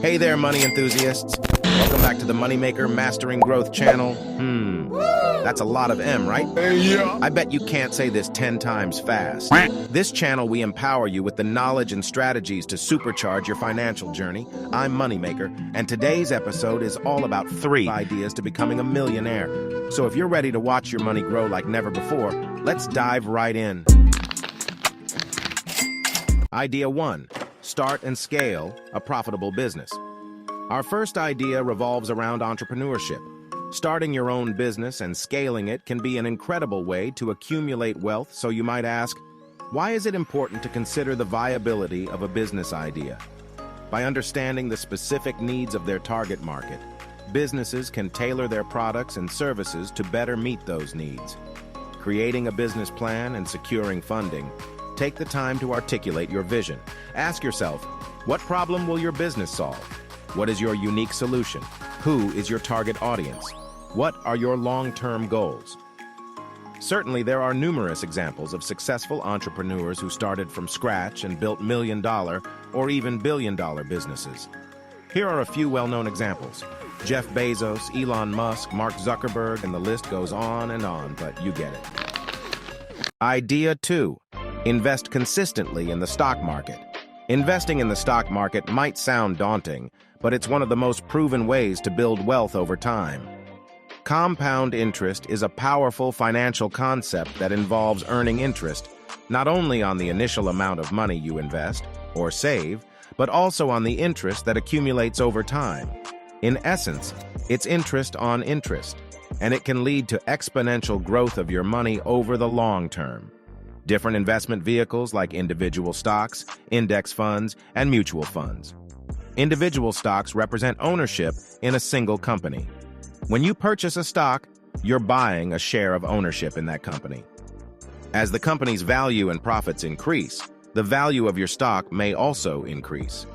Hey there, money enthusiasts. Welcome back to the Moneymaker Mastering Growth channel. That's a lot of M, right? Yeah. I bet you can't say this 10 times fast. This channel, we empower you with the knowledge and strategies to supercharge your financial journey. I'm Moneymaker, and today's episode is all about 3 ideas to becoming a millionaire. So if you're ready to watch your money grow like never before, let's dive right in. Idea 1. Start and scale a profitable business. Our first idea revolves around entrepreneurship. Starting your own business and scaling it can be an incredible way to accumulate wealth, so you might ask, why is it important to consider the viability of a business idea? By understanding the specific needs of their target market, businesses can tailor their products and services to better meet those needs. Creating a business plan and securing funding, take the time to articulate your vision. Ask yourself, what problem will your business solve? What is your unique solution? Who is your target audience? What are your long-term goals? Certainly, there are numerous examples of successful entrepreneurs who started from scratch and built million-dollar or even billion-dollar businesses. Here are a few well-known examples. Jeff Bezos, Elon Musk, Mark Zuckerberg, and the list goes on, but you get it. Idea 2. Invest consistently in the stock market. Investing in the stock market might sound daunting, but it's one of the most proven ways to build wealth over time. Compound interest is a powerful financial concept that involves earning interest not only on the initial amount of money you invest or save, but also on the interest that accumulates over time. In essence, it's interest on interest, and it can lead to exponential growth of your money over the long term. Different investment vehicles like individual stocks, index funds, and mutual funds. Individual stocks represent ownership in a single company. When you purchase a stock, you're buying a share of ownership in that company. As the company's value and profits increase, the value of your stock may also increase.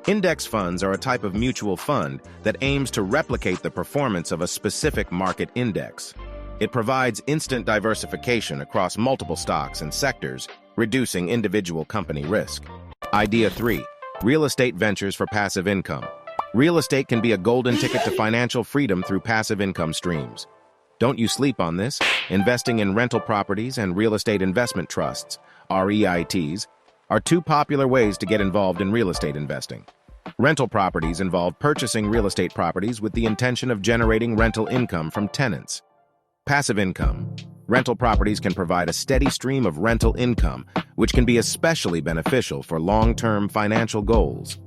Index funds are a type of mutual fund that aims to replicate the performance of a specific market index. It provides instant diversification across multiple stocks and sectors, reducing individual company risk. Idea 3. Real estate ventures for passive income. Real estate can be a golden ticket to financial freedom through passive income streams. Don't you sleep on this. Investing in rental properties and real estate investment trusts, REITs, are 2 popular ways to get involved in real estate investing. Rental properties involve purchasing real estate properties with the intention of generating rental income from tenants. Passive income. Rental properties can provide a steady stream of rental income, which can be especially beneficial for long-term financial goals.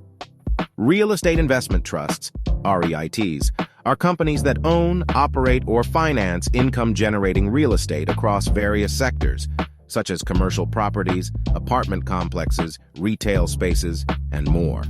Real estate investment trusts, REITs, are companies that own, operate, or finance income-generating real estate across various sectors, such as commercial properties, apartment complexes, retail spaces, and more.